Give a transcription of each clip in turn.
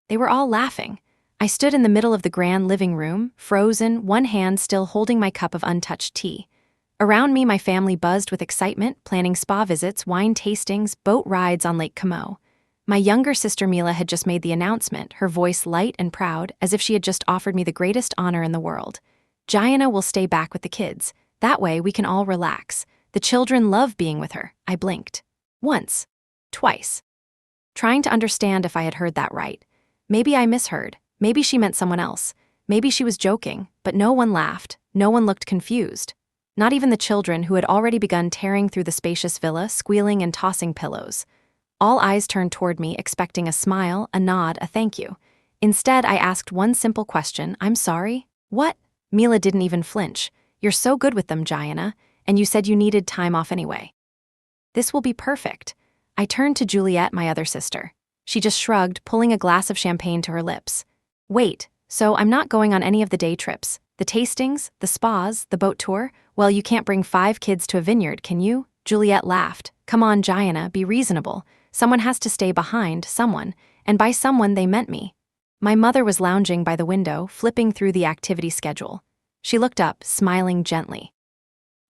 They were all laughing. I stood in the middle of the grand living room, frozen, one hand still holding my cup of untouched tea. Around me, my family buzzed with excitement, planning spa visits, wine tastings, boat rides on Lake Como. My younger sister Mila had just made the announcement, her voice light and proud, as if she had just offered me the greatest honor in the world. Gianna will stay back with the kids. That way we can all relax. The children love being with her. I blinked. Once. Twice. Trying to understand if I had heard that right. Maybe I misheard. Maybe she meant someone else. Maybe she was joking, but no one laughed. No one looked confused. Not even the children who had already begun tearing through the spacious villa, squealing and tossing pillows. All eyes turned toward me, expecting a smile, a nod, a thank you. Instead, I asked one simple question, "I'm sorry? What?" Mila didn't even flinch. "You're so good with them, Gianna, and you said you needed time off anyway." "This will be perfect." I turned to Juliet, my other sister. She just shrugged, pulling a glass of champagne to her lips. "Wait, so I'm not going on any of the day trips? The tastings, the spas, the boat tour? Well, you can't bring 5 kids to a vineyard, can you?" Juliet laughed. "Come on, Gianna, be reasonable. Someone has to stay behind, someone, and by someone they meant me." My mother was lounging by the window, flipping through the activity schedule. She looked up, smiling gently.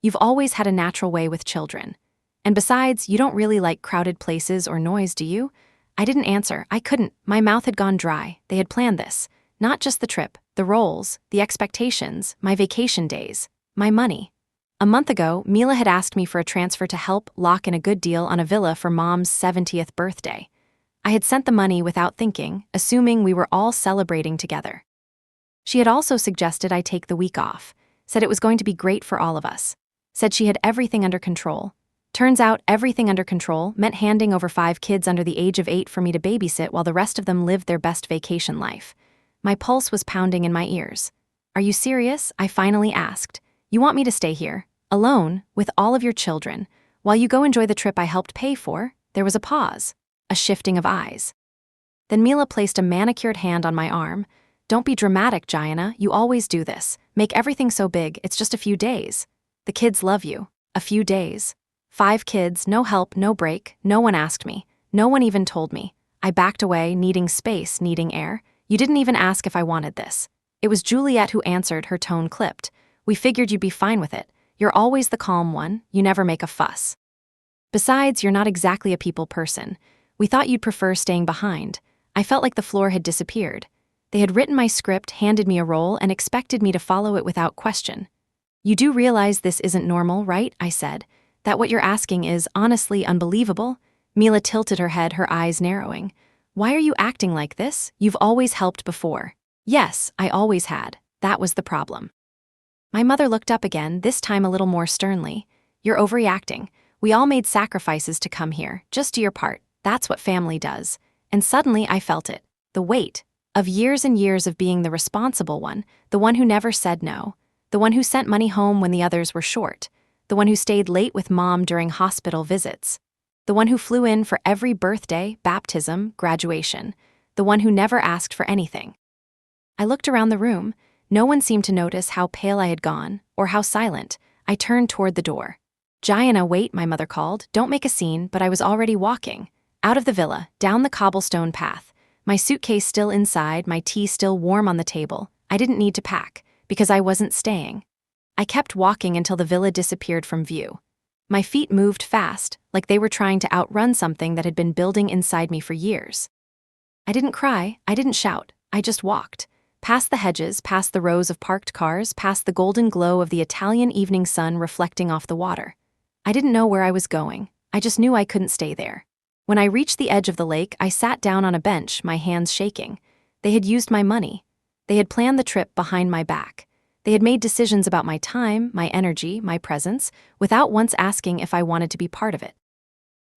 "You've always had a natural way with children. And besides, you don't really like crowded places or noise, do you?" I didn't answer. I couldn't. My mouth had gone dry. They had planned this. Not just the trip, the roles, the expectations, my vacation days, my money. A month ago, Mila had asked me for a transfer to help lock in a good deal on a villa for Mom's 70th birthday. I had sent the money without thinking, assuming we were all celebrating together. She had also suggested I take the week off, said it was going to be great for all of us, said she had everything under control. Turns out everything under control meant handing over 5 kids under the age of 8 for me to babysit while the rest of them lived their best vacation life. My pulse was pounding in my ears. "Are you serious?" I finally asked. "You want me to stay here, alone, with all of your children, while you go enjoy the trip I helped pay for?" There was a pause, a shifting of eyes. Then Mila placed a manicured hand on my arm. "Don't be dramatic, Gianna. You always do this. Make everything so big, it's just a few days. The kids love you. A few days. 5 kids, no help, no break. No one asked me. No one even told me." I backed away, needing space, needing air. "You didn't even ask if I wanted this." It was Juliet who answered, her tone clipped. "We figured you'd be fine with it. You're always the calm one. You never make a fuss. Besides, you're not exactly a people person. We thought you'd prefer staying behind." I felt like the floor had disappeared. They had written my script, handed me a role, and expected me to follow it without question. "You do realize this isn't normal, right?" I said. "That what you're asking is, honestly, unbelievable?" Mila tilted her head, her eyes narrowing. "Why are you acting like this? You've always helped before." "Yes, I always had. That was the problem." My mother looked up again, this time a little more sternly. "You're overreacting. We all made sacrifices to come here. Just do your part. That's what family does." And suddenly I felt it. The weight of years and years of being the responsible one, the one who never said no, the one who sent money home when the others were short, the one who stayed late with Mom during hospital visits, the one who flew in for every birthday, baptism, graduation, the one who never asked for anything. I looked around the room. No one seemed to notice how pale I had gone, or how silent. I turned toward the door. "Gianna, wait," my mother called. "Don't make a scene," but I was already walking. Out of the villa, down the cobblestone path. My suitcase still inside, my tea still warm on the table. I didn't need to pack, because I wasn't staying. I kept walking until the villa disappeared from view. My feet moved fast, like they were trying to outrun something that had been building inside me for years. I didn't cry, I didn't shout, I just walked. Past the hedges, past the rows of parked cars, past the golden glow of the Italian evening sun reflecting off the water. I didn't know where I was going, I just knew I couldn't stay there. When I reached the edge of the lake, I sat down on a bench, my hands shaking. They had used my money. They had planned the trip behind my back. They had made decisions about my time, my energy, my presence, without once asking if I wanted to be part of it.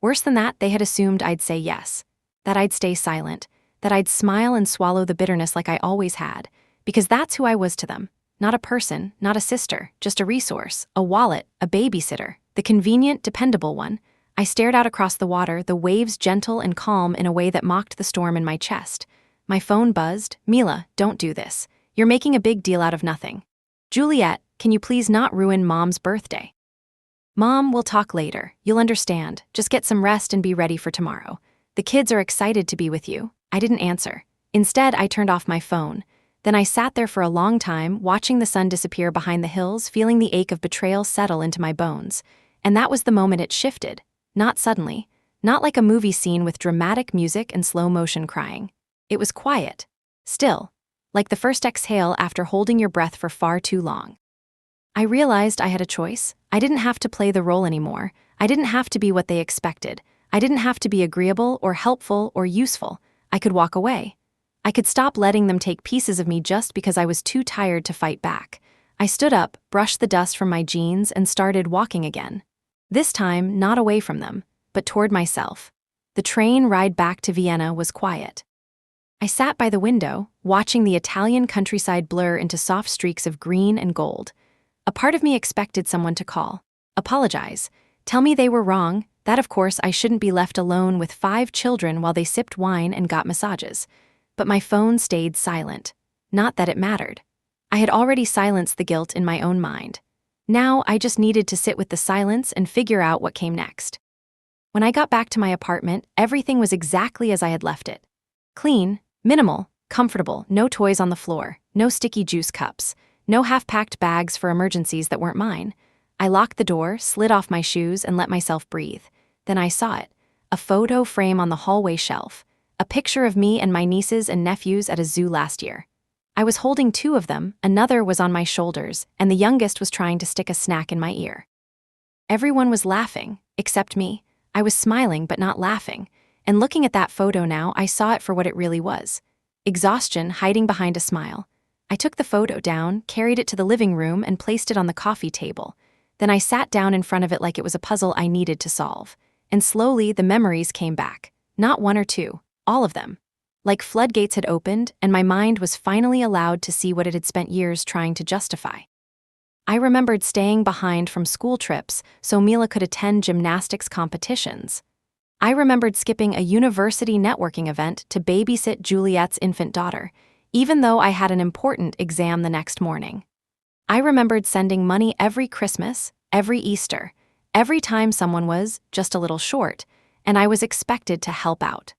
Worse than that, they had assumed I'd say yes, that I'd stay silent, that I'd smile and swallow the bitterness like I always had, because that's who I was to them. Not a person, not a sister, just a resource, a wallet, a babysitter, the convenient, dependable one. I stared out across the water, the waves gentle and calm in a way that mocked the storm in my chest. My phone buzzed. "Mila, don't do this. You're making a big deal out of nothing." "Juliet, can you please not ruin Mom's birthday?" "Mom, we'll talk later. You'll understand. Just get some rest and be ready for tomorrow. The kids are excited to be with you." I didn't answer. Instead, I turned off my phone. Then I sat there for a long time, watching the sun disappear behind the hills, feeling the ache of betrayal settle into my bones. And that was the moment it shifted. Not suddenly. Not like a movie scene with dramatic music and slow motion crying. It was quiet. Still. Like the first exhale after holding your breath for far too long. I realized I had a choice. I didn't have to play the role anymore. I didn't have to be what they expected. I didn't have to be agreeable or helpful or useful. I could walk away. I could stop letting them take pieces of me just because I was too tired to fight back. I stood up, brushed the dust from my jeans, and started walking again. This time, not away from them, but toward myself. The train ride back to Vienna was quiet. I sat by the window, watching the Italian countryside blur into soft streaks of green and gold. A part of me expected someone to call, apologize, tell me they were wrong, that of course I shouldn't be left alone with 5 children while they sipped wine and got massages. But my phone stayed silent. Not that it mattered. I had already silenced the guilt in my own mind. Now I just needed to sit with the silence and figure out what came next. When I got back to my apartment, everything was exactly as I had left it. Clean, minimal, comfortable, no toys on the floor, no sticky juice cups, no half-packed bags for emergencies that weren't mine. I locked the door, slid off my shoes, and let myself breathe. Then I saw it. A photo frame on the hallway shelf. A picture of me and my nieces and nephews at a zoo last year. I was holding 2 of them, another was on my shoulders, and the youngest was trying to stick a snack in my ear. Everyone was laughing, except me. I was smiling but not laughing, and looking at that photo now, I saw it for what it really was. Exhaustion hiding behind a smile. I took the photo down, carried it to the living room, and placed it on the coffee table. Then I sat down in front of it like it was a puzzle I needed to solve. And slowly, the memories came back. Not 1 or 2. All of them. Like floodgates had opened, and my mind was finally allowed to see what it had spent years trying to justify. I remembered staying behind from school trips so Mila could attend gymnastics competitions. I remembered skipping a university networking event to babysit Juliet's infant daughter, even though I had an important exam the next morning. I remembered sending money every Christmas, every Easter, every time someone was just a little short, and I was expected to help out.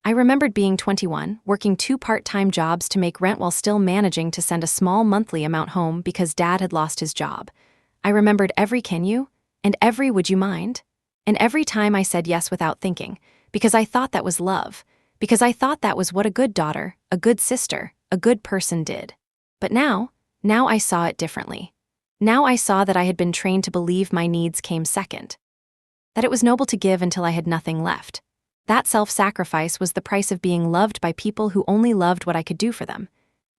I remembered being 21, working 2 part-time jobs to make rent while still managing to send a small monthly amount home because Dad had lost his job. I remembered every "can you?" and every "would you mind?" And every time I said yes without thinking, because I thought that was love, because I thought that was what a good daughter, a good sister, a good person did. But now I saw it differently. Now I saw that I had been trained to believe my needs came second. That it was noble to give until I had nothing left. That self-sacrifice was the price of being loved by people who only loved what I could do for them.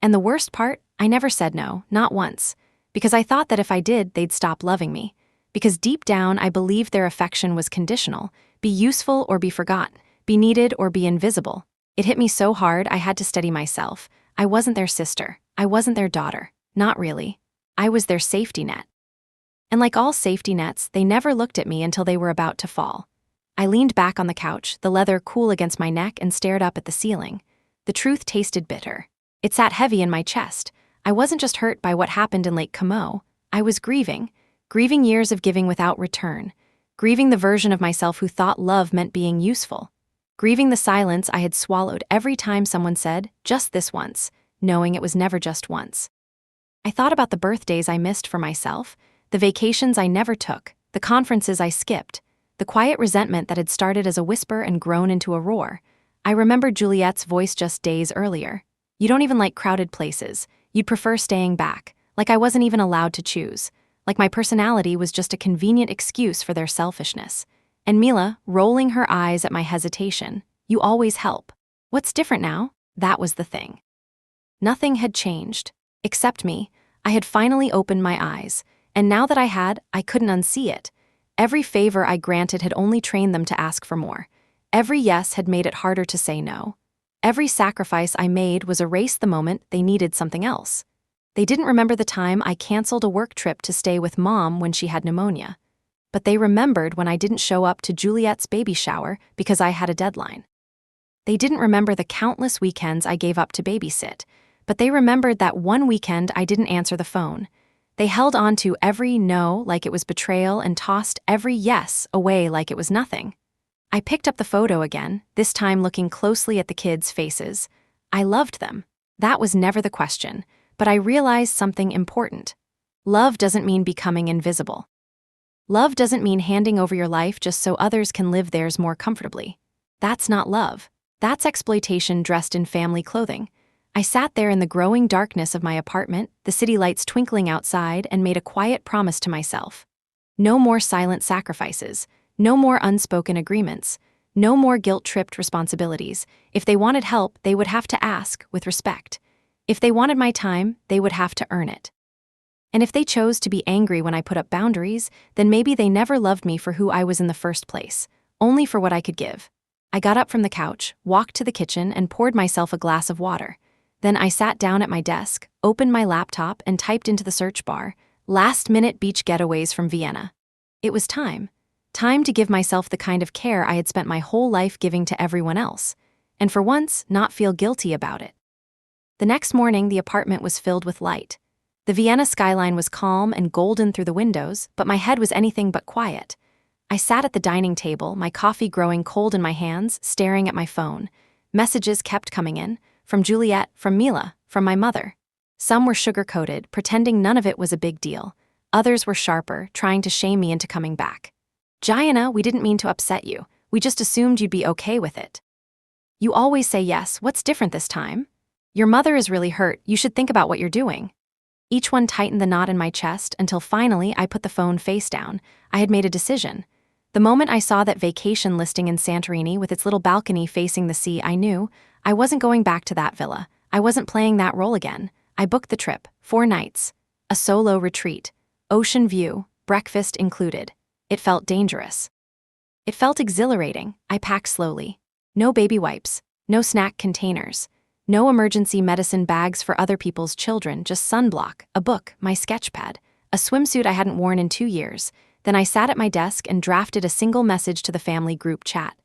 And the worst part, I never said no, not once, because I thought that if I did, they'd stop loving me. Because deep down, I believed their affection was conditional, be useful or be forgotten, be needed or be invisible. It hit me so hard I had to steady myself. I wasn't their sister. I wasn't their daughter. Not really. I was their safety net. And like all safety nets, they never looked at me until they were about to fall. I leaned back on the couch, the leather cool against my neck, and stared up at the ceiling. The truth tasted bitter. It sat heavy in my chest. I wasn't just hurt by what happened in Lake Como. I was grieving years of giving without return, grieving the version of myself who thought love meant being useful, grieving the silence I had swallowed every time someone said, "just this once," knowing it was never just once. I thought about the birthdays I missed for myself, the vacations I never took, the conferences I skipped, the quiet resentment that had started as a whisper and grown into a roar. I remembered Juliet's voice just days earlier. "You don't even like crowded places. You'd prefer staying back," like I wasn't even allowed to choose, like my personality was just a convenient excuse for their selfishness. And Mila, rolling her eyes at my hesitation, "You always help. What's different now?" That was the thing. Nothing had changed. Except me. I had finally opened my eyes, and now that I couldn't unsee it. Every favor I granted had only trained them to ask for more. Every yes had made it harder to say no. Every sacrifice I made was erased the moment they needed something else. They didn't remember the time I canceled a work trip to stay with Mom when she had pneumonia. But they remembered when I didn't show up to Juliet's baby shower because I had a deadline. They didn't remember the countless weekends I gave up to babysit, but they remembered that one weekend I didn't answer the phone. They held on to every no like it was betrayal and tossed every yes away like it was nothing. I picked up the photo again, this time looking closely at the kids' faces. I loved them. That was never the question, but I realized something important. Love doesn't mean becoming invisible. Love doesn't mean handing over your life just so others can live theirs more comfortably. That's not love. That's exploitation dressed in family clothing. I sat there in the growing darkness of my apartment, the city lights twinkling outside, and made a quiet promise to myself. No more silent sacrifices. No more unspoken agreements. No more guilt-tripped responsibilities. If they wanted help, they would have to ask, with respect. If they wanted my time, they would have to earn it. And if they chose to be angry when I put up boundaries, then maybe they never loved me for who I was in the first place, only for what I could give. I got up from the couch, walked to the kitchen, and poured myself a glass of water. Then I sat down at my desk, opened my laptop, and typed into the search bar, "Last-minute beach getaways from Vienna." It was time. Time to give myself the kind of care I had spent my whole life giving to everyone else, and for once, not feel guilty about it. The next morning, the apartment was filled with light. The Vienna skyline was calm and golden through the windows, but my head was anything but quiet. I sat at the dining table, my coffee growing cold in my hands, staring at my phone. Messages kept coming in, from Juliet, from Mila, from my mother. Some were sugar-coated, pretending none of it was a big deal. Others were sharper, trying to shame me into coming back. "Jayana, we didn't mean to upset you. We just assumed you'd be okay with it. You always say yes, what's different this time? Your mother is really hurt, you should think about what you're doing." Each one tightened the knot in my chest until finally I put the phone face down. I had made a decision. The moment I saw that vacation listing in Santorini with its little balcony facing the sea, I knew I wasn't going back to that villa. I wasn't playing that role again. I booked the trip, 4 nights. A solo retreat. Ocean view, breakfast included. It felt dangerous. It felt exhilarating. I packed slowly. No baby wipes, no snack containers, no emergency medicine bags for other people's children, just sunblock, a book, my sketchpad, a swimsuit I hadn't worn in 2 years. Then I sat at my desk and drafted a single message to the family group chat.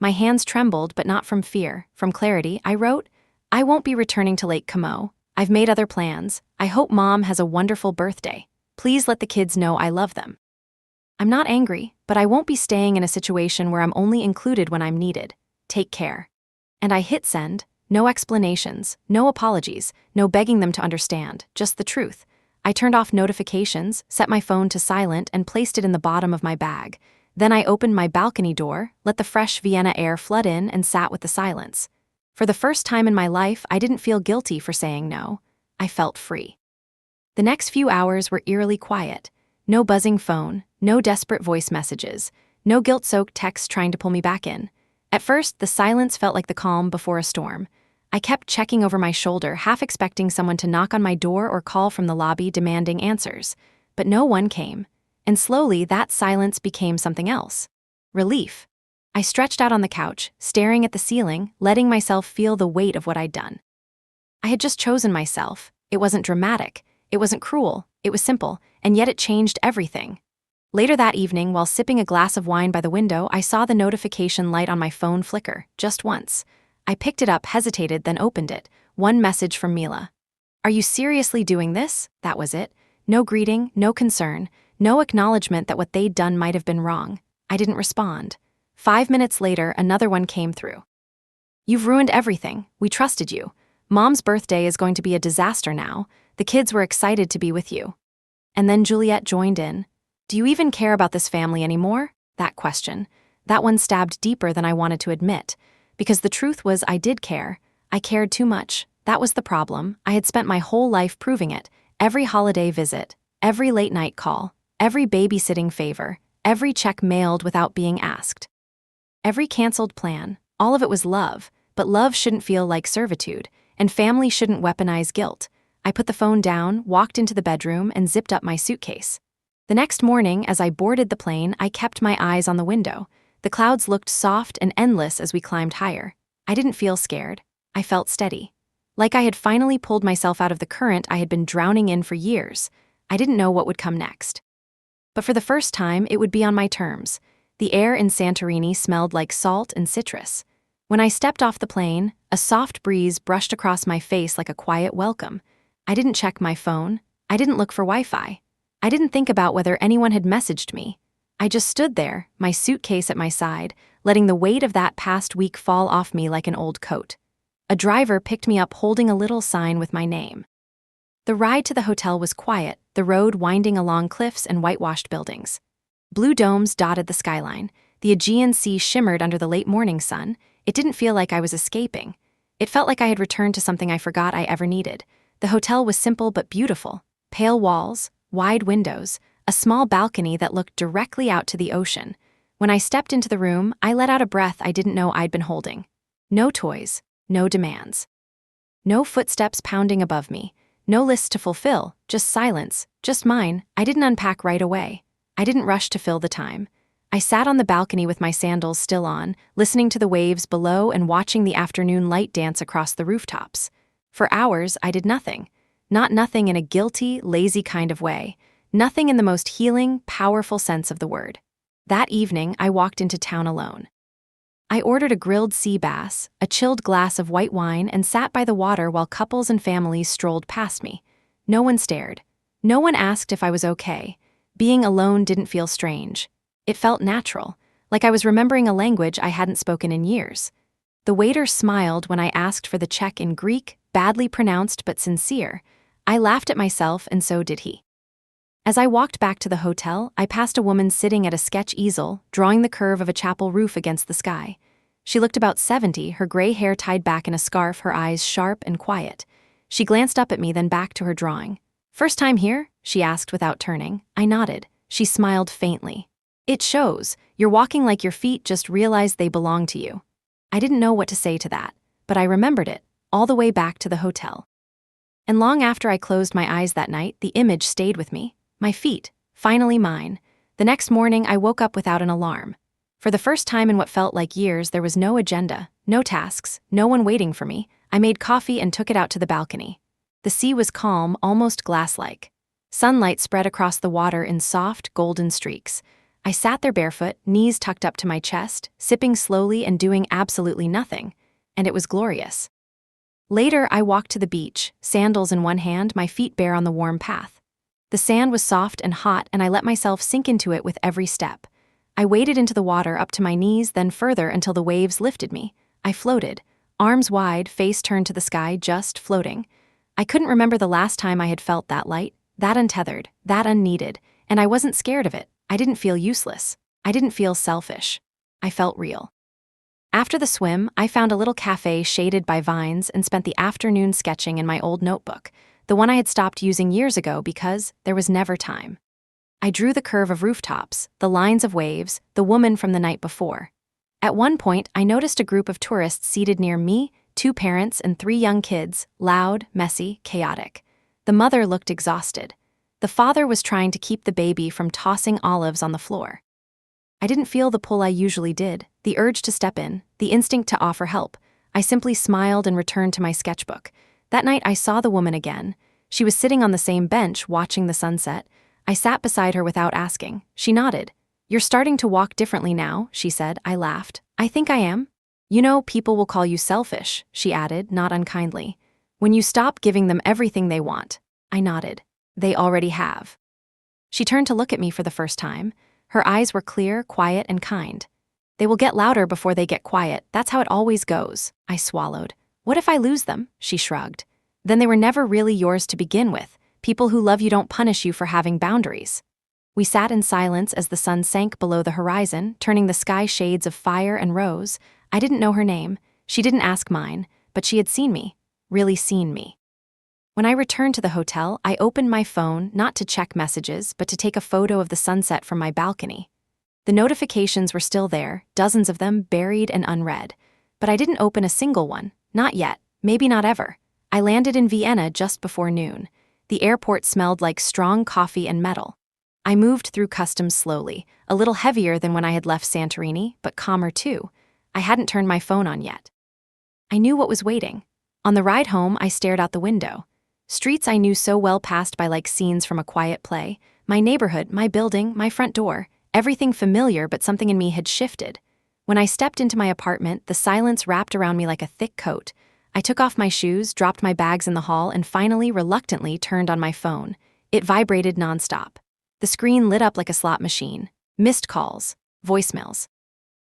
My hands trembled, but not from fear, from clarity. I wrote, "I won't be returning to Lake Como. I've made other plans. I hope Mom has a wonderful birthday. Please let the kids know I love them. I'm not angry, but I won't be staying in a situation where I'm only included when I'm needed. Take care." And I hit send. No explanations, no apologies, no begging them to understand, just the truth. I turned off notifications, set my phone to silent, and placed it in the bottom of my bag. Then I opened my balcony door, let the fresh Vienna air flood in, and sat with the silence. For the first time in my life, I didn't feel guilty for saying no. I felt free. The next few hours were eerily quiet. No buzzing phone, no desperate voice messages, no guilt-soaked texts trying to pull me back in. At first, the silence felt like the calm before a storm. I kept checking over my shoulder, half expecting someone to knock on my door or call from the lobby demanding answers. But no one came. And slowly, that silence became something else. Relief. I stretched out on the couch, staring at the ceiling, letting myself feel the weight of what I'd done. I had just chosen myself. It wasn't dramatic. It wasn't cruel. It was simple, and yet it changed everything. Later that evening, while sipping a glass of wine by the window, I saw the notification light on my phone flicker, just once. I picked it up, hesitated, then opened it. One message from Mila. "Are you seriously doing this?" That was it. No greeting, no concern, no acknowledgement that what they'd done might have been wrong. I didn't respond. 5 minutes later, another one came through. "You've ruined everything. We trusted you. Mom's birthday is going to be a disaster now. The kids were excited to be with you." And then Juliet joined in. "Do you even care about this family anymore?" That question. That one stabbed deeper than I wanted to admit. Because the truth was, I did care. I cared too much. That was the problem. I had spent my whole life proving it. Every holiday visit, every late-night call, every babysitting favor, every check mailed without being asked. Every canceled plan. All of it was love, but love shouldn't feel like servitude, and family shouldn't weaponize guilt. I put the phone down, walked into the bedroom, and zipped up my suitcase. The next morning, as I boarded the plane, I kept my eyes on the window. The clouds looked soft and endless as we climbed higher. I didn't feel scared. I felt steady. Like I had finally pulled myself out of the current I had been drowning in for years. I didn't know what would come next. But for the first time, it would be on my terms. The air in Santorini smelled like salt and citrus. When I stepped off the plane, a soft breeze brushed across my face like a quiet welcome. I didn't check my phone. I didn't look for Wi-Fi. I didn't think about whether anyone had messaged me. I just stood there, my suitcase at my side, letting the weight of that past week fall off me like an old coat. A driver picked me up holding a little sign with my name. The ride to the hotel was quiet, the road winding along cliffs and whitewashed buildings. Blue domes dotted the skyline. The Aegean Sea shimmered under the late morning sun. It didn't feel like I was escaping. It felt like I had returned to something I forgot I ever needed. The hotel was simple but beautiful. Pale walls, wide windows, a small balcony that looked directly out to the ocean. When I stepped into the room, I let out a breath I didn't know I'd been holding. No toys, no demands. No footsteps pounding above me. No lists to fulfill, just silence, just mine. I didn't unpack right away. I didn't rush to fill the time. I sat on the balcony with my sandals still on, listening to the waves below and watching the afternoon light dance across the rooftops. For hours, I did nothing. Not nothing in a guilty, lazy kind of way. Nothing in the most healing, powerful sense of the word. That evening, I walked into town alone. I ordered a grilled sea bass, a chilled glass of white wine, and sat by the water while couples and families strolled past me. No one stared. No one asked if I was okay. Being alone didn't feel strange. It felt natural, like I was remembering a language I hadn't spoken in years. The waiter smiled when I asked for the check in Greek, badly pronounced but sincere. I laughed at myself, and so did he. As I walked back to the hotel, I passed a woman sitting at a sketch easel, drawing the curve of a chapel roof against the sky. She looked about 70, her gray hair tied back in a scarf, her eyes sharp and quiet. She glanced up at me, then back to her drawing. "First time here?" she asked without turning. I nodded. She smiled faintly. "It shows. You're walking like your feet just realized they belong to you." I didn't know what to say to that, but I remembered it, all the way back to the hotel. And long after I closed my eyes that night, the image stayed with me. My feet, finally mine. The next morning, I woke up without an alarm. For the first time in what felt like years, there was no agenda, no tasks, no one waiting for me. I made coffee and took it out to the balcony. The sea was calm, almost glass-like. Sunlight spread across the water in soft, golden streaks. I sat there barefoot, knees tucked up to my chest, sipping slowly and doing absolutely nothing. And it was glorious. Later, I walked to the beach, sandals in one hand, my feet bare on the warm path. The sand was soft and hot, and I let myself sink into it with every step. I waded into the water up to my knees, then further until the waves lifted me. I floated, arms wide, face turned to the sky, just floating. I couldn't remember the last time I had felt that light, that untethered, that unneeded, and I wasn't scared of it. I didn't feel useless. I didn't feel selfish. I felt real. After the swim, I found a little cafe shaded by vines and spent the afternoon sketching in my old notebook, the one I had stopped using years ago because there was never time. I drew the curve of rooftops, the lines of waves, the woman from the night before. At one point, I noticed a group of tourists seated near me, 2 parents and 3 young kids, loud, messy, chaotic. The mother looked exhausted. The father was trying to keep the baby from tossing olives on the floor. I didn't feel the pull I usually did, the urge to step in, the instinct to offer help. I simply smiled and returned to my sketchbook. That night I saw the woman again. She was sitting on the same bench, watching the sunset. I sat beside her without asking. She nodded. "You're starting to walk differently now," she said. I laughed. "I think I am." "You know, people will call you selfish," she added, not unkindly. "When you stop giving them everything they want." I nodded. "They already have." She turned to look at me for the first time. Her eyes were clear, quiet, and kind. "They will get louder before they get quiet. That's how it always goes." I swallowed. "What if I lose them?" She shrugged. "Then they were never really yours to begin with. People who love you don't punish you for having boundaries." We sat in silence as the sun sank below the horizon, turning the sky shades of fire and rose. I didn't know her name. She didn't ask mine, but she had seen me. Really seen me. When I returned to the hotel, I opened my phone, not to check messages, but to take a photo of the sunset from my balcony. The notifications were still there, dozens of them buried and unread. But I didn't open a single one. Not yet. Maybe not ever. I landed in Vienna just before noon. The airport smelled like strong coffee and metal. I moved through customs slowly, a little heavier than when I had left Santorini, but calmer too. I hadn't turned my phone on yet. I knew what was waiting. On the ride home, I stared out the window. Streets I knew so well passed by like scenes from a quiet play. My neighborhood, my building, my front door. Everything familiar, but something in me had shifted. When I stepped into my apartment, the silence wrapped around me like a thick coat. I took off my shoes, dropped my bags in the hall, and finally, reluctantly, turned on my phone. It vibrated nonstop. The screen lit up like a slot machine. Missed calls. Voicemails.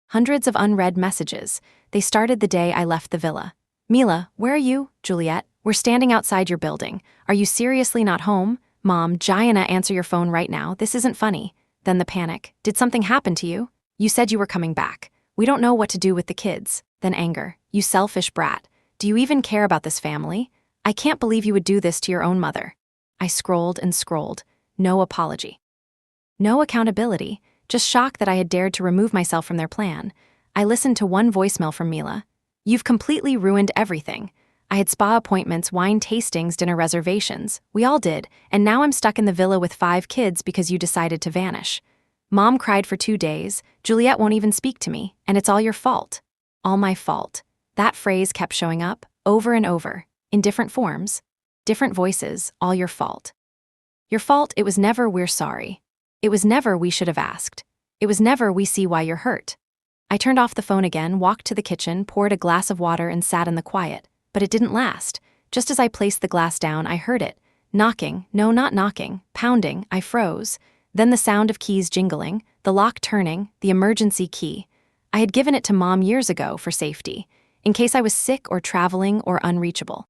Hundreds of unread messages. They started the day I left the villa. Mila, where are you? Juliet, we're standing outside your building. Are you seriously not home? Mom, Gianna, answer your phone right now. This isn't funny. Then the panic. Did something happen to you? You said you were coming back. We don't know what to do with the kids. Then anger. You selfish brat. Do you even care about this family? I can't believe you would do this to your own mother. I scrolled and scrolled. No apology. No accountability. Just shock that I had dared to remove myself from their plan. I listened to one voicemail from Mila. You've completely ruined everything. I had spa appointments, wine tastings, dinner reservations. We all did, and now I'm stuck in the villa with 5 kids because you decided to vanish. Mom cried for 2 days, Juliet won't even speak to me, and it's all your fault. All my fault. That phrase kept showing up, over and over, in different forms, different voices, all your fault. Your fault, it was never we're sorry. It was never we should have asked. It was never we see why you're hurt. I turned off the phone again, walked to the kitchen, poured a glass of water and sat in the quiet. But it didn't last. Just as I placed the glass down, I heard it. Knocking, no, not knocking, pounding. I froze. Then the sound of keys jingling, the lock turning, the emergency key. I had given it to Mom years ago for safety, in case I was sick or traveling or unreachable.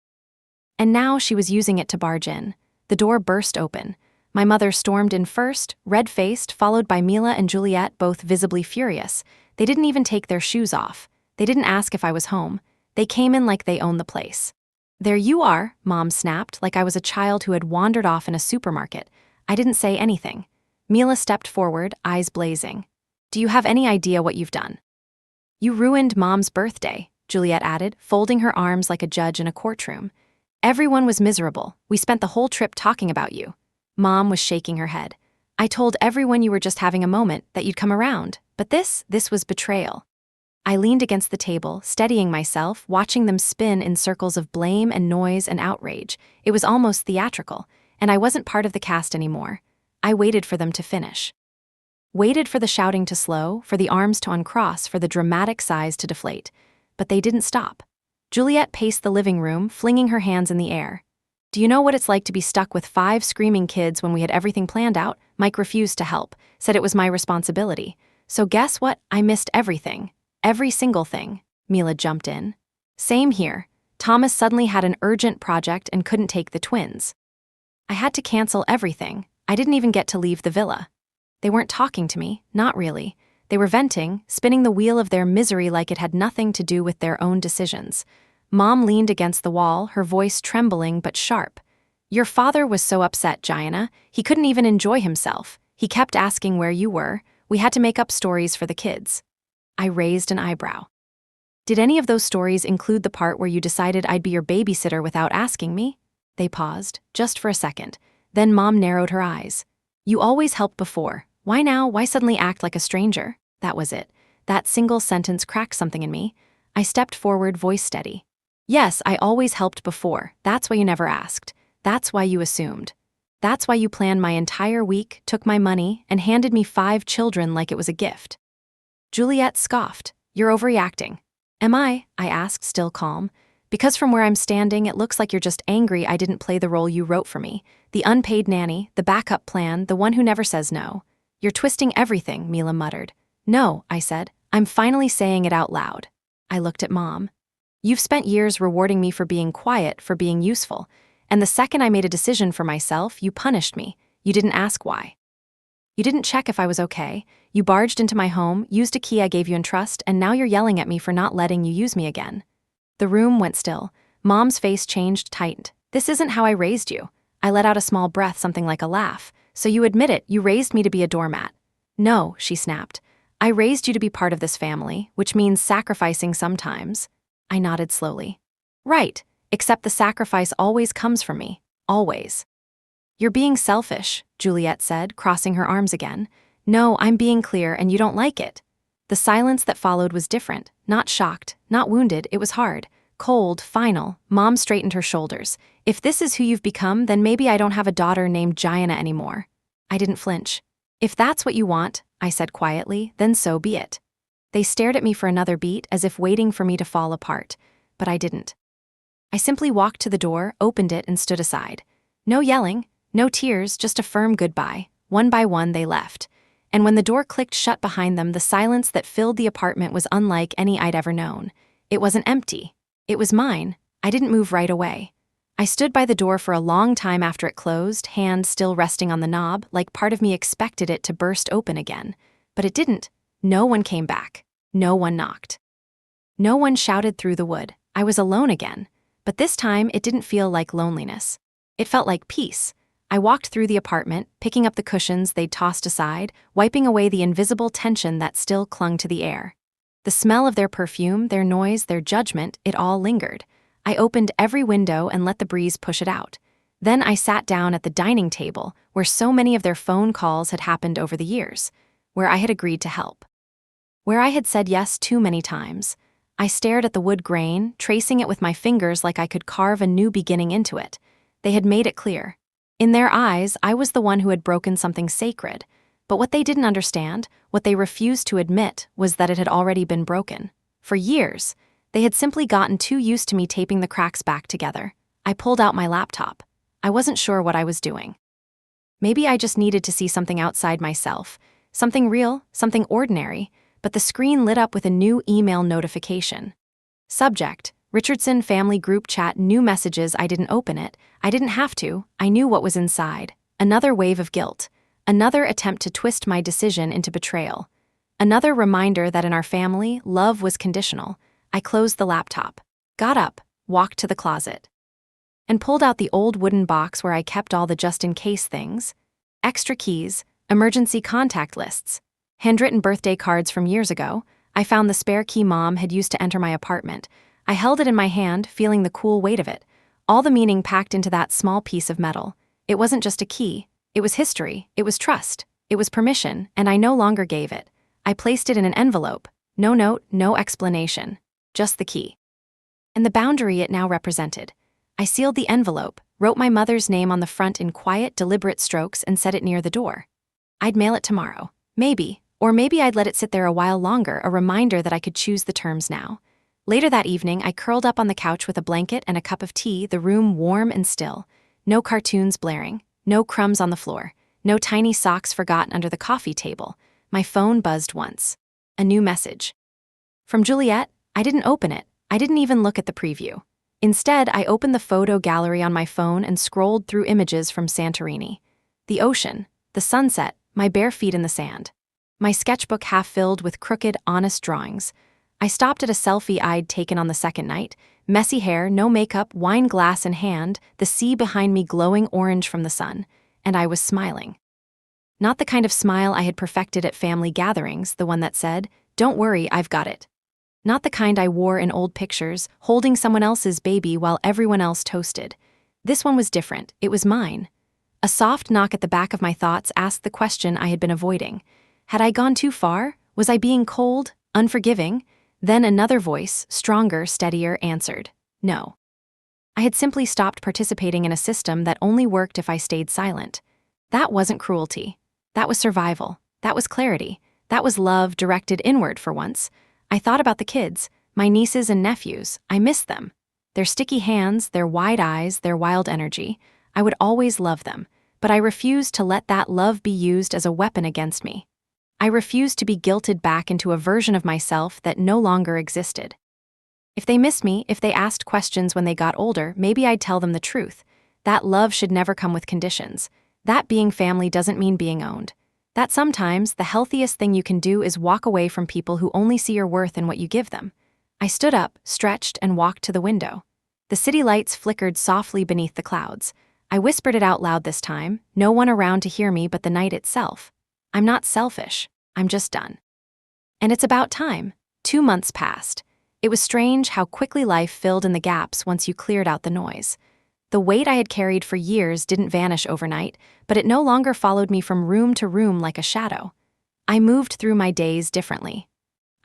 And now she was using it to barge in. The door burst open. My mother stormed in first, red-faced, followed by Mila and Juliet, both visibly furious. They didn't even take their shoes off. They didn't ask if I was home. They came in like they owned the place. There you are, Mom snapped, like I was a child who had wandered off in a supermarket. I didn't say anything. Mila stepped forward, eyes blazing. Do you have any idea what you've done? You ruined Mom's birthday, Juliet added, folding her arms like a judge in a courtroom. Everyone was miserable. We spent the whole trip talking about you. Mom was shaking her head. I told everyone you were just having a moment, that you'd come around. But this was betrayal. I leaned against the table, steadying myself, watching them spin in circles of blame and noise and outrage. It was almost theatrical, and I wasn't part of the cast anymore. I waited for them to finish. Waited for the shouting to slow, for the arms to uncross, for the dramatic sighs to deflate. But they didn't stop. Juliet paced the living room, flinging her hands in the air. Do you know what it's like to be stuck with 5 screaming kids when we had everything planned out? Mike refused to help, said it was my responsibility. So guess what? I missed everything. Every single thing. Mila jumped in. Same here. Thomas suddenly had an urgent project and couldn't take the twins. I had to cancel everything. I didn't even get to leave the villa. They weren't talking to me, not really. They were venting, spinning the wheel of their misery like it had nothing to do with their own decisions. Mom leaned against the wall, her voice trembling but sharp. Your father was so upset, Gianna. He couldn't even enjoy himself. He kept asking where you were. We had to make up stories for the kids. I raised an eyebrow. Did any of those stories include the part where you decided I'd be your babysitter without asking me? They paused, just for a second. Then Mom narrowed her eyes. You always helped before. Why now? Why suddenly act like a stranger? That was it. That single sentence cracked something in me. I stepped forward, voice steady. Yes, I always helped before. That's why you never asked. That's why you assumed. That's why you planned my entire week, took my money, and handed me 5 children like it was a gift. Juliet scoffed. You're overreacting. Am I asked, still calm. Because from where I'm standing, it looks like you're just angry I didn't play the role you wrote for me. The unpaid nanny, the backup plan, the one who never says no. You're twisting everything, Mila muttered. No, I said. I'm finally saying it out loud. I looked at Mom. You've spent years rewarding me for being quiet, for being useful. And the second I made a decision for myself, you punished me. You didn't ask why. You didn't check if I was okay. You barged into my home, used a key I gave you in trust, and now you're yelling at me for not letting you use me again. The room went still. Mom's face changed, tightened. This isn't how I raised you. I let out a small breath, something like a laugh. So you admit it, you raised me to be a doormat. No, she snapped. I raised you to be part of this family, which means sacrificing sometimes. I nodded slowly. Right, except the sacrifice always comes from me. Always. You're being selfish, Juliet said, crossing her arms again. No, I'm being clear and you don't like it. The silence that followed was different, not shocked, not wounded, it was hard, cold, final. Mom straightened her shoulders. If this is who you've become, then maybe I don't have a daughter named Gianna anymore. I didn't flinch. If that's what you want, I said quietly, then so be it. They stared at me for another beat, as if waiting for me to fall apart, but I didn't. I simply walked to the door, opened it, and stood aside. No yelling, no tears, just a firm goodbye. One by one, they left. And when the door clicked shut behind them, the silence that filled the apartment was unlike any I'd ever known. It wasn't empty. It was mine. I didn't move right away. I stood by the door for a long time after it closed, hand still resting on the knob, like part of me expected it to burst open again. But it didn't. No one came back. No one knocked. No one shouted through the wood. I was alone again. But this time, it didn't feel like loneliness. It felt like peace. I walked through the apartment, picking up the cushions they'd tossed aside, wiping away the invisible tension that still clung to the air. The smell of their perfume, their noise, their judgment, it all lingered. I opened every window and let the breeze push it out. Then I sat down at the dining table, where so many of their phone calls had happened over the years, where I had agreed to help, where I had said yes too many times. I stared at the wood grain, tracing it with my fingers like I could carve a new beginning into it. They had made it clear. In their eyes, I was the one who had broken something sacred. But what they didn't understand, what they refused to admit, was that it had already been broken. For years, they had simply gotten too used to me taping the cracks back together. I pulled out my laptop. I wasn't sure what I was doing. Maybe I just needed to see something outside myself, something real, something ordinary, but the screen lit up with a new email notification. Subject: Richardson Family Group Chat. New messages. I didn't open it. I didn't have to. I knew what was inside. Another wave of guilt. Another attempt to twist my decision into betrayal. Another reminder that in our family, love was conditional. I closed the laptop, got up, walked to the closet, and pulled out the old wooden box where I kept all the just-in-case things. Extra keys, emergency contact lists, handwritten birthday cards from years ago. I found the spare key Mom had used to enter my apartment. I held it in my hand, feeling the cool weight of it. All the meaning packed into that small piece of metal. It wasn't just a key. It was history. It was trust. It was permission, and I no longer gave it. I placed it in an envelope. No note, no explanation. Just the key. And the boundary it now represented. I sealed the envelope, wrote my mother's name on the front in quiet, deliberate strokes, and set it near the door. I'd mail it tomorrow. Maybe. Or maybe I'd let it sit there a while longer, a reminder that I could choose the terms now. Later that evening, I curled up on the couch with a blanket and a cup of tea, the room warm and still. No cartoons blaring. No crumbs on the floor. No tiny socks forgotten under the coffee table. My phone buzzed once. A new message. From Juliet. I didn't open it. I didn't even look at the preview. Instead, I opened the photo gallery on my phone and scrolled through images from Santorini. The ocean, the sunset, my bare feet in the sand. My sketchbook half filled with crooked, honest drawings. I stopped at a selfie I'd taken on the second night. Messy hair, no makeup, wine glass in hand, the sea behind me glowing orange from the sun. And I was smiling. Not the kind of smile I had perfected at family gatherings, the one that said, "Don't worry, I've got it." Not the kind I wore in old pictures, holding someone else's baby while everyone else toasted. This one was different. It was mine. A soft knock at the back of my thoughts asked the question I had been avoiding. Had I gone too far? Was I being cold, unforgiving? Then another voice, stronger, steadier, answered, no. I had simply stopped participating in a system that only worked if I stayed silent. That wasn't cruelty. That was survival. That was clarity. That was love directed inward for once. I thought about the kids, my nieces and nephews. I missed them. Their sticky hands, their wide eyes, their wild energy. I would always love them, but I refused to let that love be used as a weapon against me. I refused to be guilted back into a version of myself that no longer existed. If they missed me, if they asked questions when they got older, maybe I'd tell them the truth. That love should never come with conditions. That being family doesn't mean being owned. That sometimes the healthiest thing you can do is walk away from people who only see your worth in what you give them. I stood up, stretched, and walked to the window. The city lights flickered softly beneath the clouds. I whispered it out loud this time, no one around to hear me but the night itself. I'm not selfish. I'm just done. And it's about time. 2 months passed. It was strange how quickly life filled in the gaps once you cleared out the noise. The weight I had carried for years didn't vanish overnight, but it no longer followed me from room to room like a shadow. I moved through my days differently.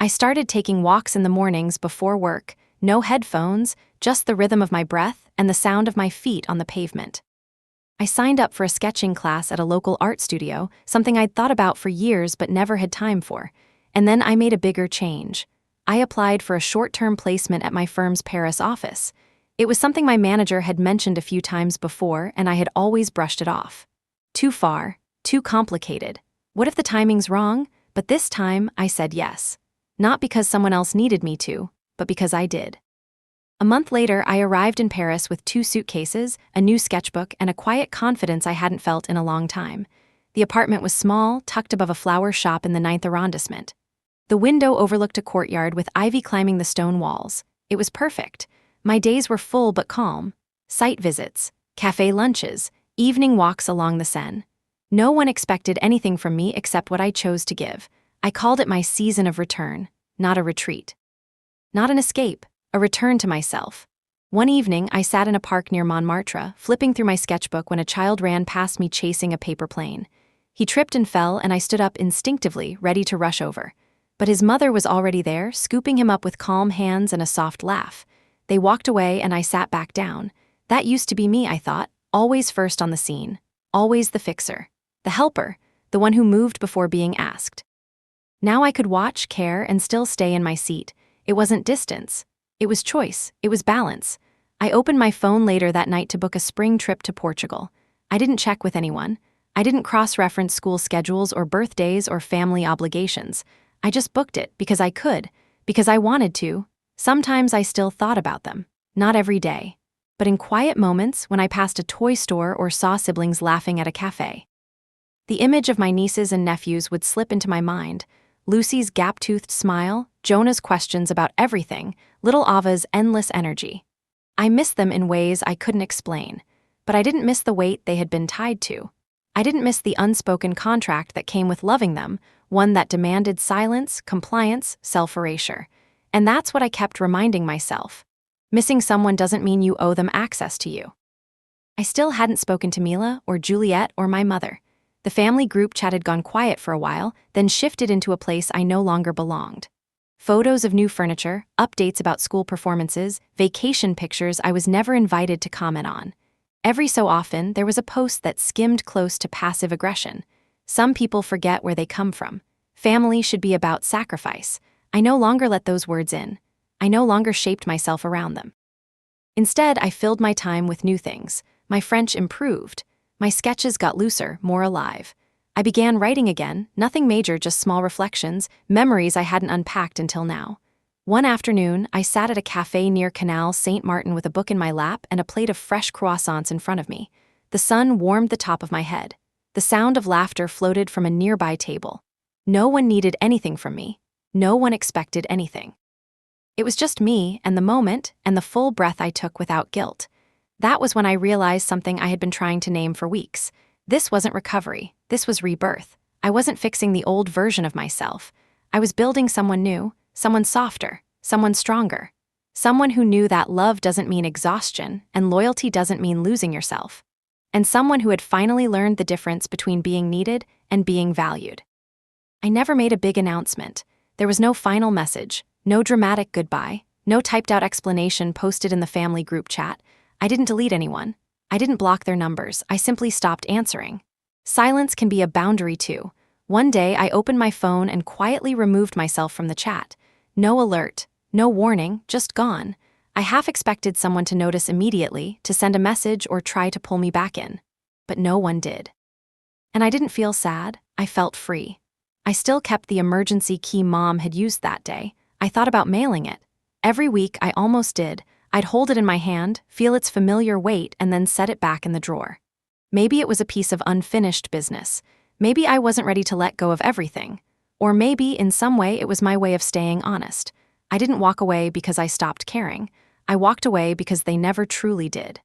I started taking walks in the mornings before work, no headphones, just the rhythm of my breath and the sound of my feet on the pavement. I signed up for a sketching class at a local art studio, something I'd thought about for years but never had time for. And then I made a bigger change. I applied for a short-term placement at my firm's Paris office. It was something my manager had mentioned a few times before, and I had always brushed it off. Too far, too complicated. What if the timing's wrong? But this time, I said yes. Not because someone else needed me to, but because I did. A month later, I arrived in Paris with 2 suitcases, a new sketchbook, and a quiet confidence I hadn't felt in a long time. The apartment was small, tucked above a flower shop in the 9th arrondissement. The window overlooked a courtyard with ivy climbing the stone walls. It was perfect. My days were full but calm. Site visits, cafe lunches, evening walks along the Seine. No one expected anything from me except what I chose to give. I called it my season of return, not a retreat. Not an escape, a return to myself. One evening, I sat in a park near Montmartre, flipping through my sketchbook when a child ran past me chasing a paper plane. He tripped and fell, and I stood up instinctively, ready to rush over. But his mother was already there, scooping him up with calm hands and a soft laugh. They walked away, and I sat back down. That used to be me, I thought, always first on the scene, always the fixer, the helper, the one who moved before being asked. Now I could watch, care, and still stay in my seat. It wasn't distance. It was choice. It was balance. I opened my phone later that night to book a spring trip to Portugal. I didn't check with anyone. I didn't cross-reference school schedules or birthdays or family obligations. I just booked it because I could, because I wanted to. Sometimes I still thought about them. Not every day. But in quiet moments when I passed a toy store or saw siblings laughing at a cafe. The image of my nieces and nephews would slip into my mind. Lucy's gap-toothed smile, Jonah's questions about everything, little Ava's endless energy. I missed them in ways I couldn't explain, but I didn't miss the weight they had been tied to. I didn't miss the unspoken contract that came with loving them, one that demanded silence, compliance, self-erasure. And that's what I kept reminding myself. Missing someone doesn't mean you owe them access to you. I still hadn't spoken to Mila or Juliet or my mother. The family group chat had gone quiet for a while, then shifted into a place I no longer belonged. Photos of new furniture, updates about school performances, vacation pictures I was never invited to comment on. Every so often, there was a post that skimmed close to passive aggression. Some people forget where they come from. Family should be about sacrifice. I no longer let those words in. I no longer shaped myself around them. Instead, I filled my time with new things. My French improved. My sketches got looser, more alive. I began writing again, nothing major, just small reflections, memories I hadn't unpacked until now. One afternoon, I sat at a cafe near Canal Saint-Martin with a book in my lap and a plate of fresh croissants in front of me. The sun warmed the top of my head. The sound of laughter floated from a nearby table. No one needed anything from me. No one expected anything. It was just me and the moment and the full breath I took without guilt. That was when I realized something I had been trying to name for weeks. This wasn't recovery. This was rebirth. I wasn't fixing the old version of myself. I was building someone new, someone softer, someone stronger. Someone who knew that love doesn't mean exhaustion and loyalty doesn't mean losing yourself. And someone who had finally learned the difference between being needed and being valued. I never made a big announcement. There was no final message, no dramatic goodbye, no typed-out explanation posted in the family group chat. I didn't delete anyone. I didn't block their numbers. I simply stopped answering. Silence can be a boundary too. One day, I opened my phone and quietly removed myself from the chat. No alert, no warning, just gone. I half expected someone to notice immediately, to send a message or try to pull me back in. But no one did. And I didn't feel sad. I felt free. I still kept the emergency key Mom had used that day. I thought about mailing it. Every week, I almost did. I'd hold it in my hand, feel its familiar weight, and then set it back in the drawer. Maybe it was a piece of unfinished business. Maybe I wasn't ready to let go of everything. Or maybe, in some way, it was my way of staying honest. I didn't walk away because I stopped caring. I walked away because they never truly did.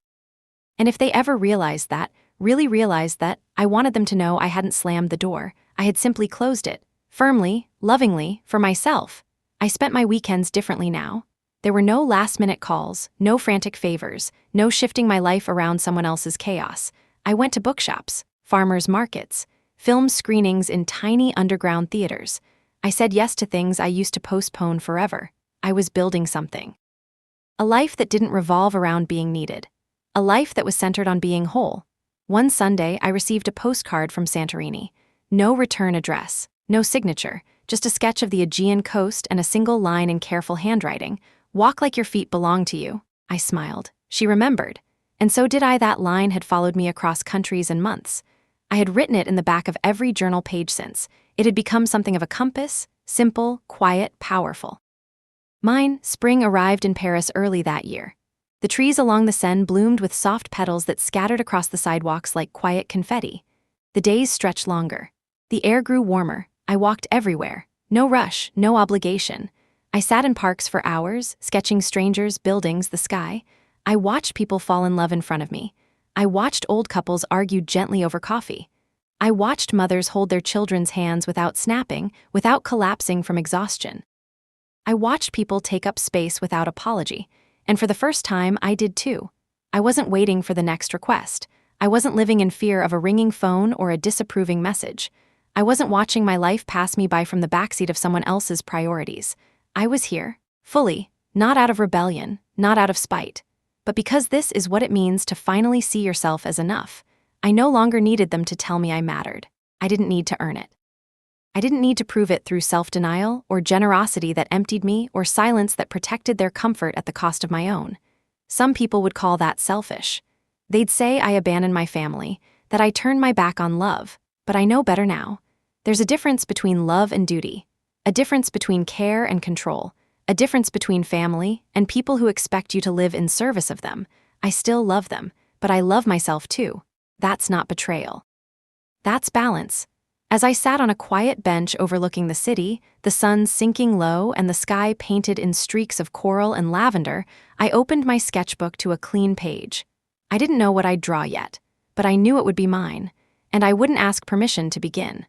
And if they ever realized that, really realized that, I wanted them to know I hadn't slammed the door. I had simply closed it, firmly, lovingly, for myself. I spent my weekends differently now. There were no last-minute calls, no frantic favors, no shifting my life around someone else's chaos. I went to bookshops, farmers' markets, film screenings in tiny underground theaters. I said yes to things I used to postpone forever. I was building something. A life that didn't revolve around being needed. A life that was centered on being whole. One Sunday, I received a postcard from Santorini. No return address, no signature, just a sketch of the Aegean coast and a single line in careful handwriting. "Walk like your feet belong to you." I smiled. She remembered. And so did I. That line had followed me across countries and months. I had written it in the back of every journal page since. It had become something of a compass, simple, quiet, powerful. Mine, spring arrived in Paris early that year. The trees along the Seine bloomed with soft petals that scattered across the sidewalks like quiet confetti. The days stretched longer. The air grew warmer. I walked everywhere. No rush, no obligation. I sat in parks for hours, sketching strangers, buildings, the sky. I watched people fall in love in front of me. I watched old couples argue gently over coffee. I watched mothers hold their children's hands without snapping, without collapsing from exhaustion. I watched people take up space without apology, and for the first time, I did too. I wasn't waiting for the next request. I wasn't living in fear of a ringing phone or a disapproving message. I wasn't watching my life pass me by from the backseat of someone else's priorities. I was here, fully, not out of rebellion, not out of spite, but because this is what it means to finally see yourself as enough. I no longer needed them to tell me I mattered. I didn't need to earn it. I didn't need to prove it through self-denial or generosity that emptied me or silence that protected their comfort at the cost of my own. Some people would call that selfish. They'd say I abandoned my family, that I turned my back on love, but I know better now. There's a difference between love and duty, a difference between care and control, a difference between family and people who expect you to live in service of them. I still love them, but I love myself too. That's not betrayal. That's balance. As I sat on a quiet bench overlooking the city, the sun sinking low and the sky painted in streaks of coral and lavender, I opened my sketchbook to a clean page. I didn't know what I'd draw yet, but I knew it would be mine, and I wouldn't ask permission to begin.